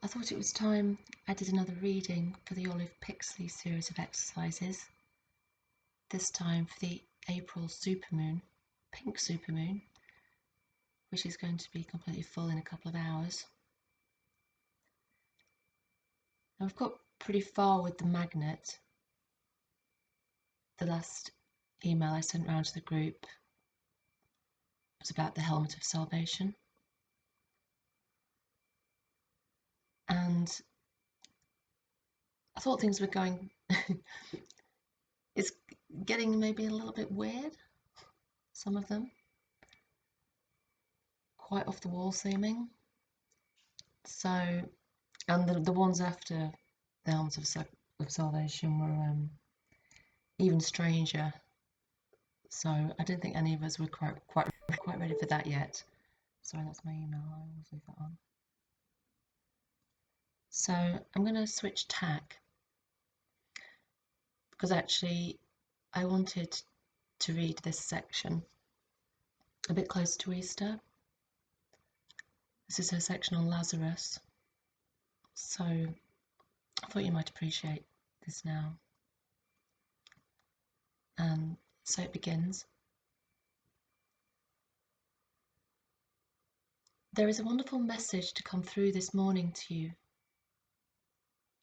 thought it was time I did another reading for the Olive Pixley series of exercises, this time for the April supermoon, pink supermoon, which is going to be completely full in a couple of hours. Now I've got pretty far with the magnet. The last email I sent round to the group was about the helmet of salvation. And I thought things were going, it's getting maybe a little bit weird, some of them. Quite off the wall seeming. So, and the ones after the helmet of salvation were even stranger. So I don't think any of us were quite ready for that yet. Sorry, that's my email. I always leave that on. So I'm going to switch tack because actually I wanted to read this section a bit close to Easter. This is her section on Lazarus. So I thought you might appreciate this now. And so it begins. There is a wonderful message to come through this morning to you.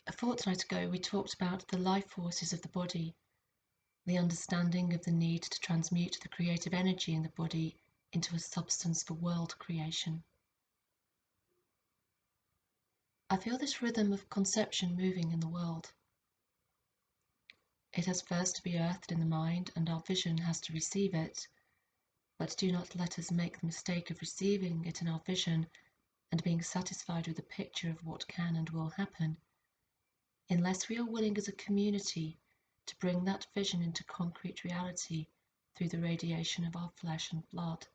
A fortnight ago we talked about the life forces of the body, the understanding of the need to transmute the creative energy in the body into a substance for world creation. I feel this rhythm of conception moving in the world. It has first to be earthed in the mind, and our vision has to receive it. But do not let us make the mistake of receiving it in our vision and being satisfied with a picture of what can and will happen, unless we are willing as a community to bring that vision into concrete reality through the radiation of our flesh and blood.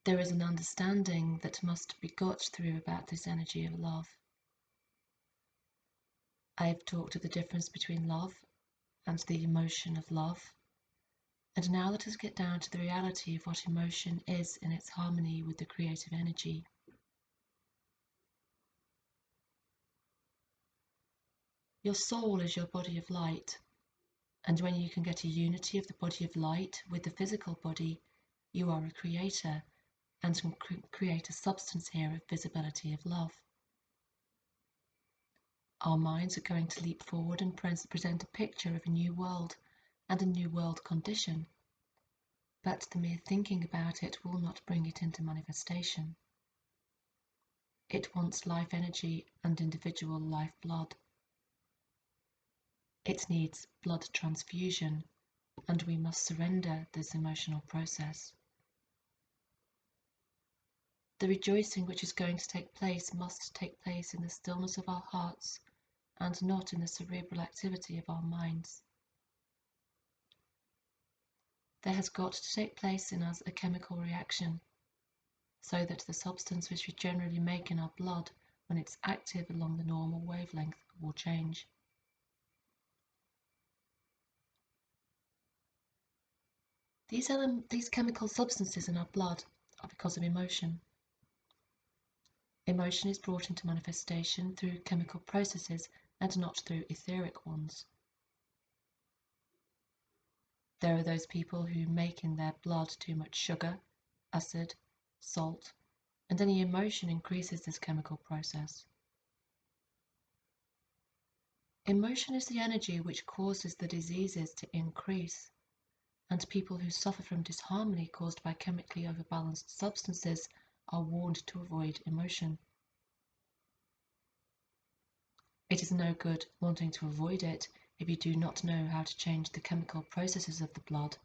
There is an understanding that must be got through about this energy of love. I have talked of the difference between love and the emotion of love, and now let us get down to the reality of what emotion is in its harmony with the creative energy. Your soul is your body of light, and when you can get a unity of the body of light with the physical body, you are a creator and can create a substance here of visibility of love. Our minds are going to leap forward and present a picture of a new world and a new world condition, but the mere thinking about it will not bring it into manifestation. It wants life energy and individual life blood. It needs blood transfusion, and we must surrender this emotional process. The rejoicing which is going to take place must take place in the stillness of our hearts and not in the cerebral activity of our minds. There has got to take place in us a chemical reaction, so that the substance which we generally make in our blood when it's active along the normal wavelength will change. These chemical substances in our blood are because of emotion. Emotion is brought into manifestation through chemical processes and not through etheric ones. There are those people who make in their blood too much sugar, acid, salt, and any emotion increases this chemical process. Emotion is the energy which causes the diseases to increase, and people who suffer from disharmony caused by chemically overbalanced substances are warned to avoid emotion. It is no good wanting to avoid it if you do not know how to change the chemical processes of the blood,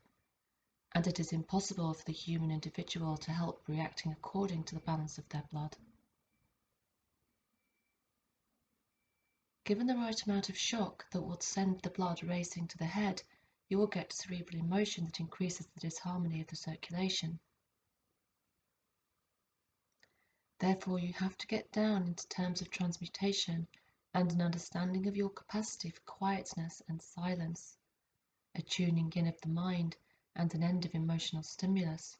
and it is impossible for the human individual to help reacting according to the balance of their blood. Given the right amount of shock that will send the blood racing to the head, you will get cerebral emotion that increases the disharmony of the circulation. Therefore, you have to get down into terms of transmutation and an understanding of your capacity for quietness and silence, a tuning in of the mind and an end of emotional stimulus.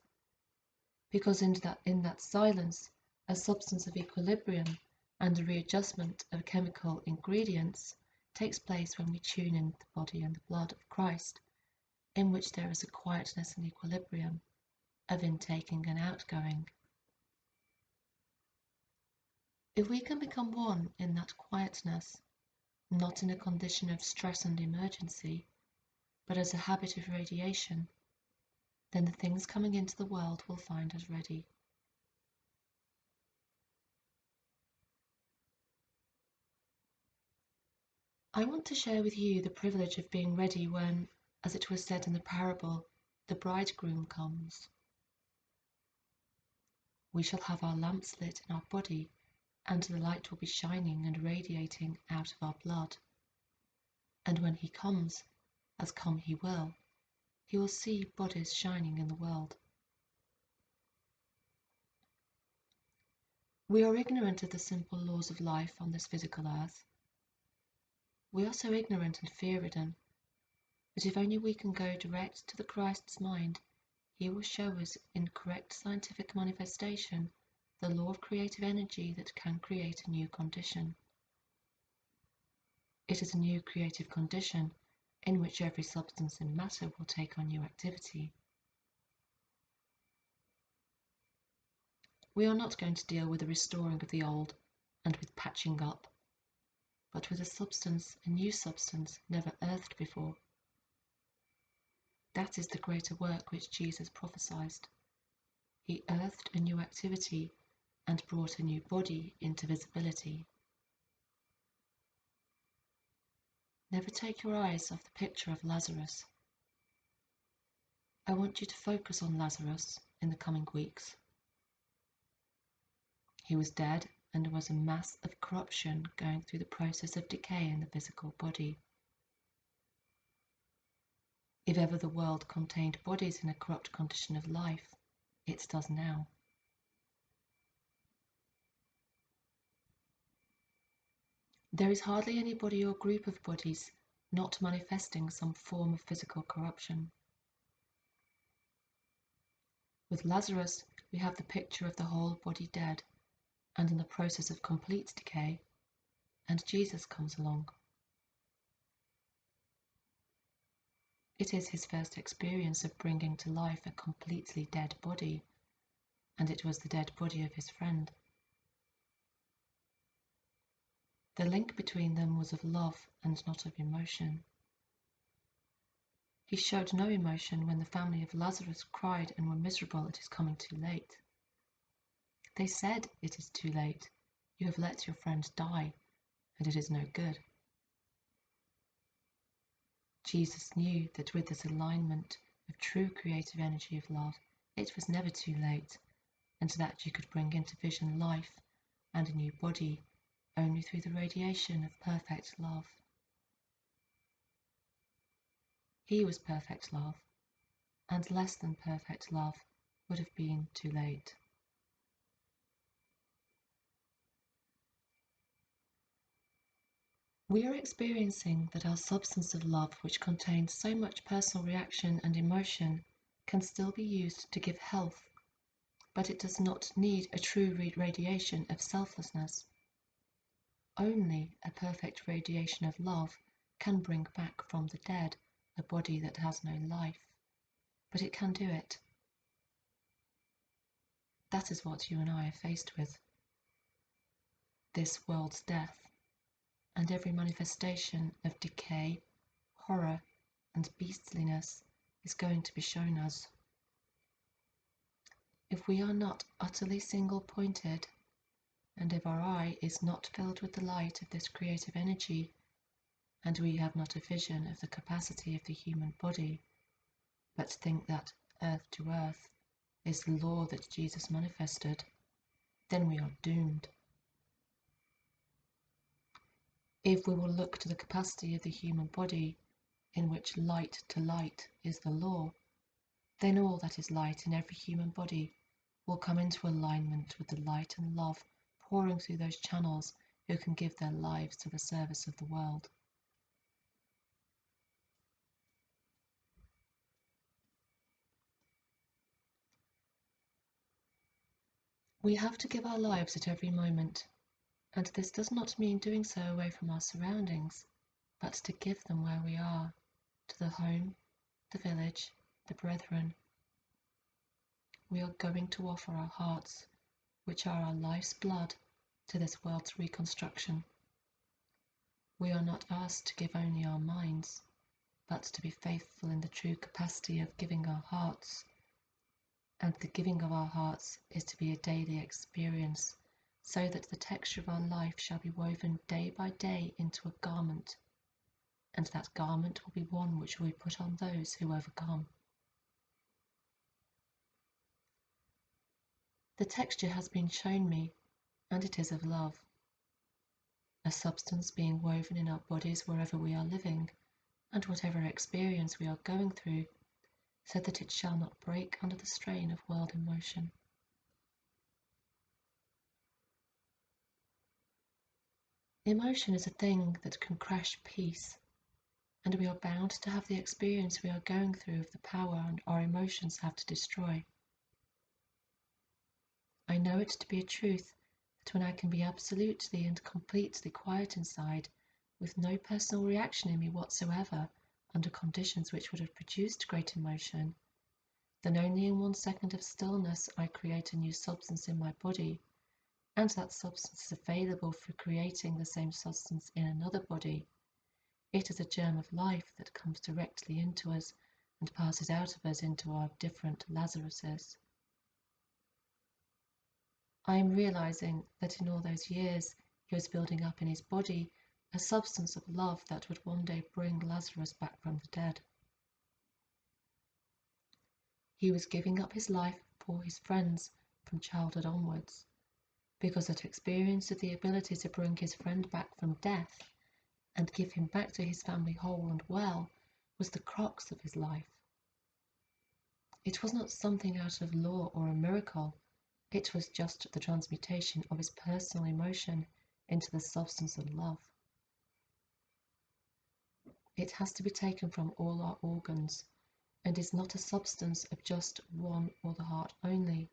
Because in that silence, A substance of equilibrium and a readjustment of chemical ingredients takes place when we tune in the body and the blood of Christ, in which there is a quietness and equilibrium of intaking and outgoing. If we can become one in that quietness, not in a condition of stress and emergency, but as a habit of radiation, then the things coming into the world will find us ready. I want to share with you the privilege of being ready when, as it was said in the parable, the bridegroom comes. We shall have our lamps lit in our body, and the light will be shining and radiating out of our blood. And when he comes, as come he will see bodies shining in the world. We are ignorant of the simple laws of life on this physical earth. We are so ignorant and fear-ridden, but if only we can go direct to the Christ's mind, he will show us in correct scientific manifestation the law of creative energy that can create a new condition. It is a new creative condition in which every substance in matter will take on new activity. We are not going to deal with the restoring of the old and with patching up, but with a new substance never earthed before. That is the greater work which Jesus prophesied. He earthed a new activity and brought a new body into visibility. Never take your eyes off the picture of Lazarus. I want you to focus on Lazarus in the coming weeks. He was dead and was a mass of corruption going through the process of decay in the physical body. If ever the world contained bodies in a corrupt condition of life, it does now. There is hardly any body or group of bodies not manifesting some form of physical corruption. With Lazarus, we have the picture of the whole body dead and in the process of complete decay, and Jesus comes along. It is his first experience of bringing to life a completely dead body, and it was the dead body of his friend. The link between them was of love and not of emotion. He showed no emotion when the family of Lazarus cried and were miserable at his coming too late. They said, "It is too late. You have let your friend die, and it is no good." Jesus knew that with this alignment of true creative energy of love, it was never too late, and that you could bring into vision life and a new body only through the radiation of perfect love. He was perfect love, and less than perfect love would have been too late. We are experiencing that our substance of love, which contains so much personal reaction and emotion, can still be used to give health, but it does not need a true radiation of selflessness. Only a perfect radiation of love can bring back from the dead a body that has no life, but it can do it. That is what you and I are faced with. This world's death, and every manifestation of decay, horror, and beastliness is going to be shown us. If we are not utterly single-pointed, and if our eye is not filled with the light of this creative energy, and we have not a vision of the capacity of the human body, but think that earth to earth is the law that Jesus manifested, then we are doomed. If we will look to the capacity of the human body, in which light to light is the law, then all that is light in every human body will come into alignment with the light and love pouring through those channels who can give their lives to the service of the world. We have to give our lives at every moment, and this does not mean doing so away from our surroundings, but to give them where we are, to the home, the village, the brethren. We are going to offer our hearts, which are our life's blood, to this world's reconstruction. We are not asked to give only our minds, but to be faithful in the true capacity of giving our hearts. And the giving of our hearts is to be a daily experience, so that the texture of our life shall be woven day by day into a garment, and that garment will be one which will be put on those who overcome. The texture has been shown me, and it is of love, a substance being woven in our bodies wherever we are living, and whatever experience we are going through, so that it shall not break under the strain of world emotion. Emotion is a thing that can crash peace, and we are bound to have the experience we are going through of the power our emotions have to destroy. I know it to be a truth that when I can be absolutely and completely quiet inside, with no personal reaction in me whatsoever, under conditions which would have produced great emotion, then only in 1 second of stillness I create a new substance in my body, and that substance is available for creating the same substance in another body. It is a germ of life that comes directly into us and passes out of us into our different Lazaruses. I am realizing that in all those years he was building up in his body a substance of love that would one day bring Lazarus back from the dead. He was giving up his life for his friends from childhood onwards, because that experience of the ability to bring his friend back from death and give him back to his family whole and well was the crux of his life. It was not something out of law or a miracle, it was just the transmutation of his personal emotion into the substance of love. It has to be taken from all our organs, and is not a substance of just one or the heart only.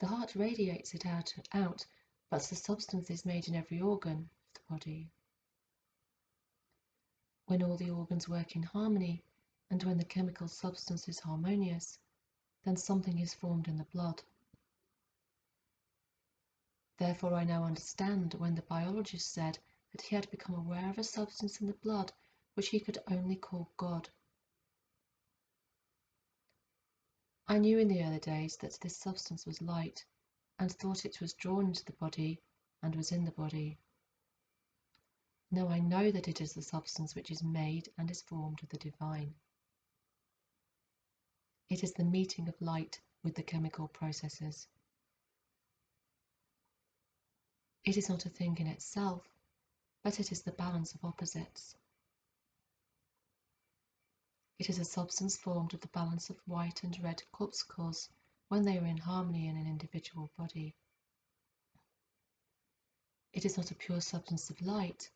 The heart radiates it out, but the substance is made in every organ of the body. When all the organs work in harmony, and when the chemical substance is harmonious, then something is formed in the blood. Therefore I now understand when the biologist said that he had become aware of a substance in the blood which he could only call God. I knew in the early days that this substance was light, and thought it was drawn into the body and was in the body. Now I know that it is the substance which is made and is formed of the divine. It is the meeting of light with the chemical processes. It is not a thing in itself, but it is the balance of opposites. It is a substance formed of the balance of white and red corpuscles when they are in harmony in an individual body. It is not a pure substance of light,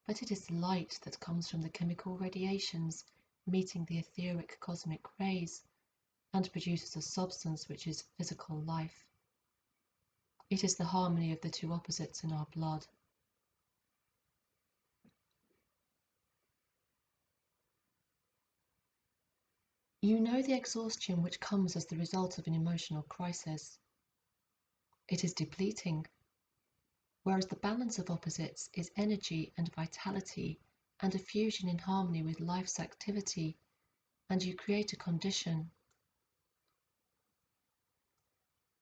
but it is the light that comes from the chemical radiations meeting the etheric cosmic rays and produces a substance which is physical life. It is the harmony of the two opposites in our blood. You know the exhaustion which comes as the result of an emotional crisis. It is depleting, whereas the balance of opposites is energy and vitality and a fusion in harmony with life's activity, and you create a condition.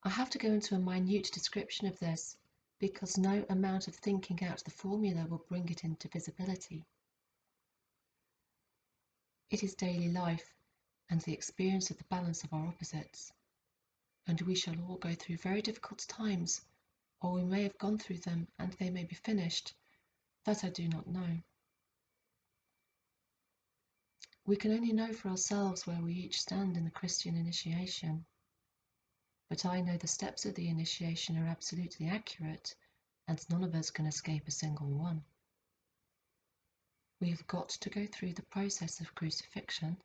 I have to go into a minute description of this because no amount of thinking out the formula will bring it into visibility. It is daily life and the experience of the balance of our opposites, and we shall all go through very difficult times, or we may have gone through them and they may be finished. That I do not know. We can only know for ourselves where we each stand in the Christian initiation. But I know the steps of the initiation are absolutely accurate, and none of us can escape a single one. We have got to go through the process of crucifixion,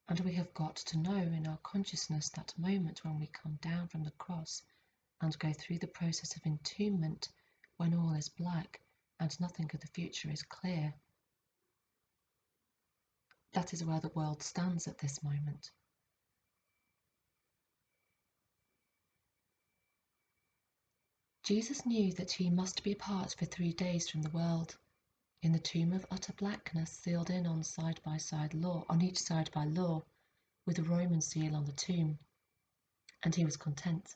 And we have got to know in our consciousness that moment when we come down from the cross and go through the process of entombment, when all is black and nothing of the future is clear. That is where the world stands at this moment. Jesus knew that he must be apart for 3 days from the world, in the tomb of utter blackness, sealed in on each side by law, with a Roman seal on the tomb, and he was content.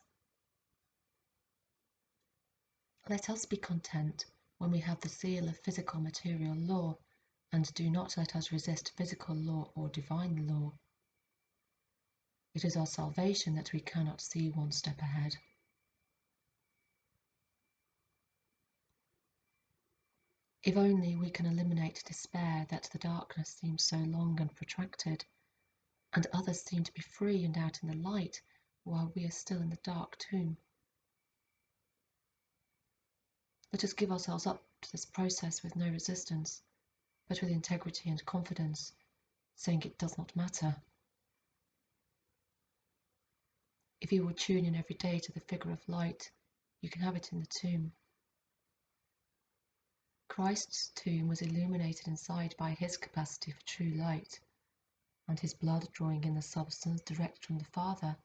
Let us be content when we have the seal of physical material law, and do not let us resist physical law or divine law. It is our salvation that we cannot see one step ahead. If only we can eliminate despair that the darkness seems so long and protracted, and others seem to be free and out in the light while we are still in the dark tomb. Let us give ourselves up to this process with no resistance, but with integrity and confidence, saying it does not matter. If you will tune in every day to the figure of light, you can have it in the tomb. Christ's tomb was illuminated inside by his capacity for true light, and his blood drawing in the substance direct from the Father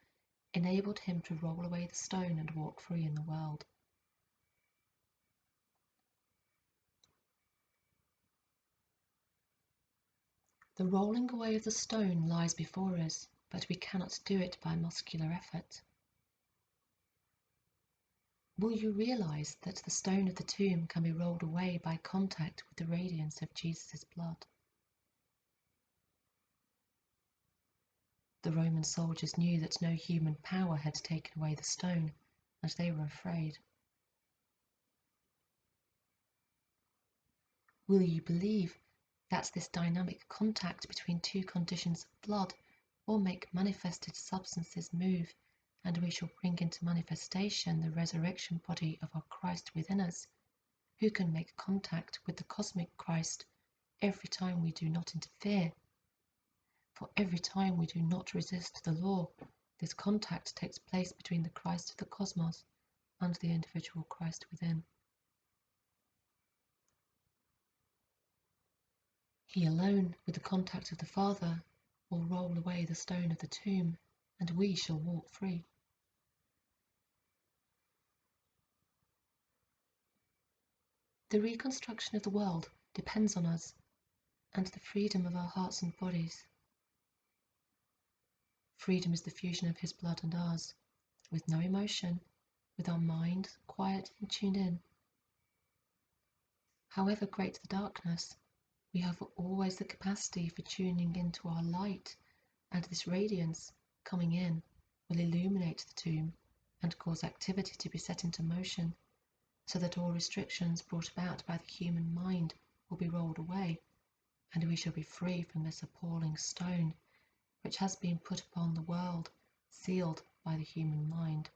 enabled him to roll away the stone and walk free in the world. The rolling away of the stone lies before us, but we cannot do it by muscular effort. Will you realize that the stone of the tomb can be rolled away by contact with the radiance of Jesus' blood? The Roman soldiers knew that no human power had taken away the stone, and they were afraid. Will you believe that this dynamic contact between two conditions of blood will make manifested substances move, and we shall bring into manifestation the resurrection body of our Christ within us, who can make contact with the cosmic Christ every time we do not interfere? For every time we do not resist the law, this contact takes place between the Christ of the cosmos and the individual Christ within. He alone, with the contact of the Father, will roll away the stone of the tomb, and we shall walk free. The reconstruction of the world depends on us and the freedom of our hearts and bodies. Freedom is the fusion of his blood and ours, with no emotion, with our mind quiet and tuned in. However great the darkness, we have always the capacity for tuning into our light, and this radiance coming in will illuminate the tomb and cause activity to be set into motion, so that all restrictions brought about by the human mind will be rolled away, and we shall be free from this appalling stone which has been put upon the world, sealed by the human mind.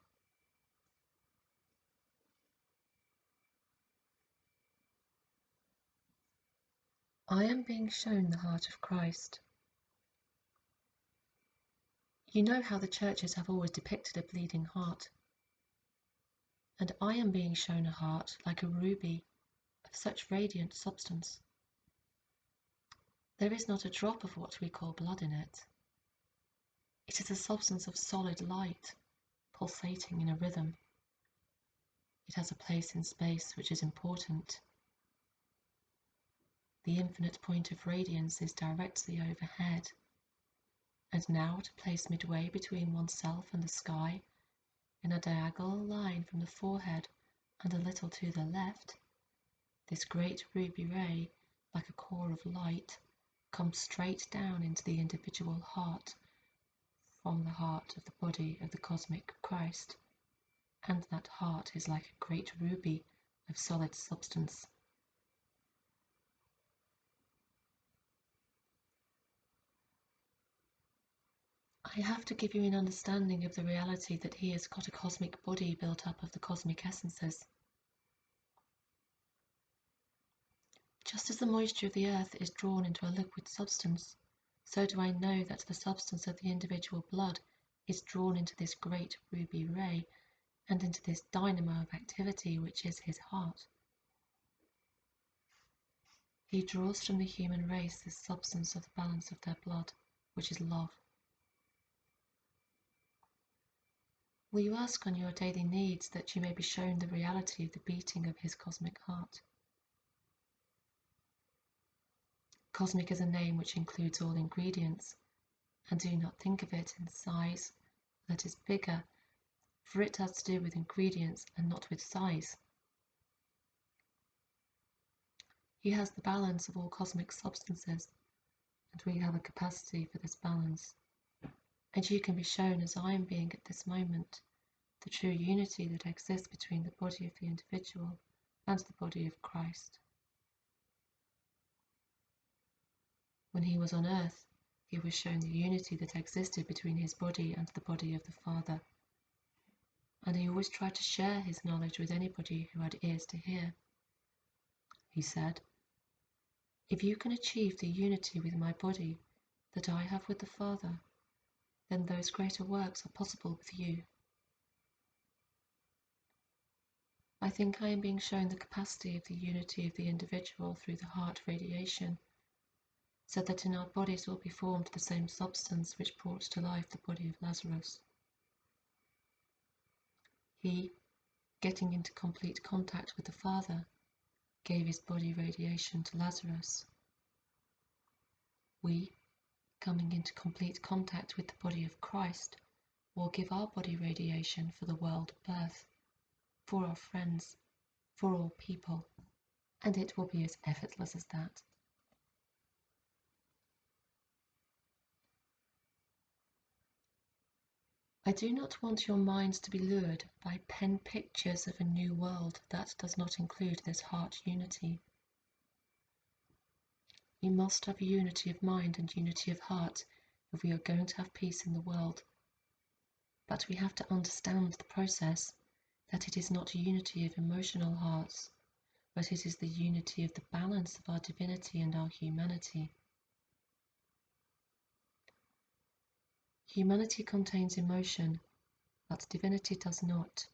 I am being shown the heart of Christ. You know how the churches have always depicted a bleeding heart, and I am being shown a heart like a ruby, of such radiant substance. There is not a drop of what we call blood in it. It is a substance of solid light, pulsating in a rhythm. It has a place in space which is important. The infinite point of radiance is directly overhead, and now to place midway between oneself and the sky, in a diagonal line from the forehead and a little to the left, this great ruby ray, like a core of light, comes straight down into the individual heart from the heart of the body of the cosmic Christ, and that heart is like a great ruby of solid substance. I have to give you an understanding of the reality that he has got a cosmic body built up of the cosmic essences. Just as the moisture of the earth is drawn into a liquid substance, so do I know that the substance of the individual blood is drawn into this great ruby ray and into this dynamo of activity which is his heart. He draws from the human race this substance of the balance of their blood, which is love. Will you ask on your daily needs that you may be shown the reality of the beating of his cosmic heart? Cosmic is a name which includes all ingredients, and do not think of it in size that is bigger, for it has to do with ingredients and not with size. He has the balance of all cosmic substances, and we have a capacity for this balance. And you can be shown as I am being at this moment, the true unity that exists between the body of the individual and the body of Christ. When he was on earth, he was shown the unity that existed between his body and the body of the Father, and he always tried to share his knowledge with anybody who had ears to hear. He said, "If you can achieve the unity with my body that I have with the Father, then those greater works are possible with you." I think I am being shown the capacity of the unity of the individual through the heart radiation, so that in our bodies will be formed the same substance which brought to life the body of Lazarus. He, getting into complete contact with the Father, gave his body radiation to Lazarus. We, coming into complete contact with the body of Christ, will give our body radiation for the world birth, for our friends, for all people, and it will be as effortless as that. I do not want your minds to be lured by pen pictures of a new world that does not include this heart unity. You must have unity of mind and unity of heart if we are going to have peace in the world. But we have to understand the process, that it is not unity of emotional hearts, but it is the unity of the balance of our divinity and our humanity. Humanity contains emotion, but divinity does not,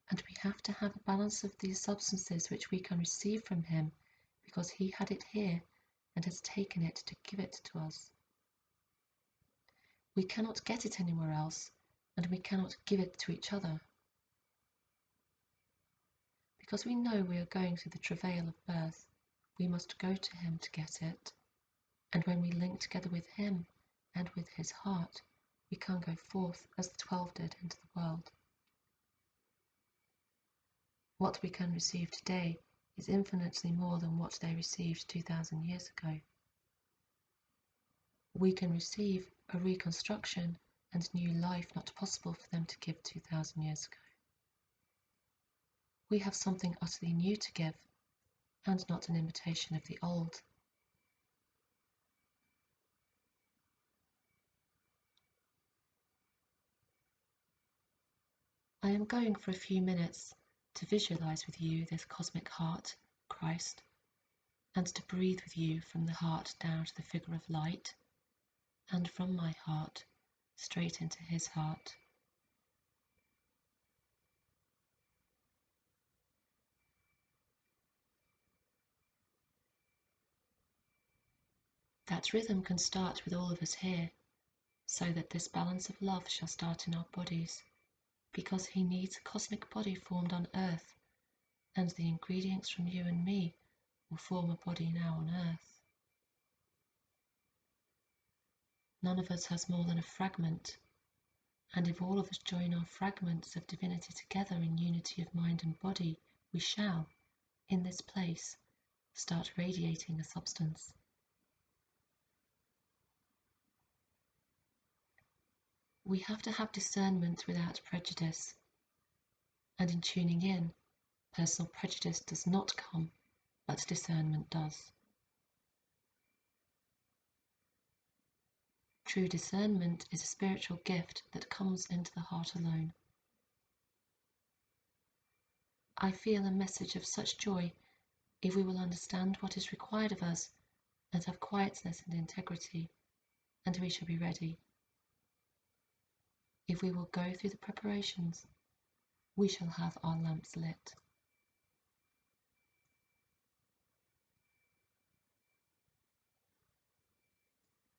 and we have to have a balance of these substances which we can receive from him, because he had it here and has taken it to give it to us. We cannot get it anywhere else, and we cannot give it to each other. Because we know we are going through the travail of birth, we must go to him to get it, and when we link together with him and with his heart, we can go forth as the 12 did into the world. What we can receive today is infinitely more than what they received 2,000 years ago. We can receive a reconstruction and new life not possible for them to give 2,000 years ago. We have something utterly new to give, and not an imitation of the old. I am going for a few minutes to visualize with you this cosmic heart, Christ, and to breathe with you from the heart down to the figure of light, and from my heart straight into his heart. That rhythm can start with all of us here, so that this balance of love shall start in our bodies, because he needs a cosmic body formed on earth, and the ingredients from you and me will form a body now on earth. None of us has more than a fragment, and if all of us join our fragments of divinity together in unity of mind and body, we shall, in this place, start radiating a substance. We have to have discernment without prejudice, and in tuning in, personal prejudice does not come, but discernment does. True discernment is a spiritual gift that comes into the heart alone. I feel a message of such joy if we will understand what is required of us and have quietness and integrity, and we shall be ready. If we will go through the preparations, we shall have our lamps lit.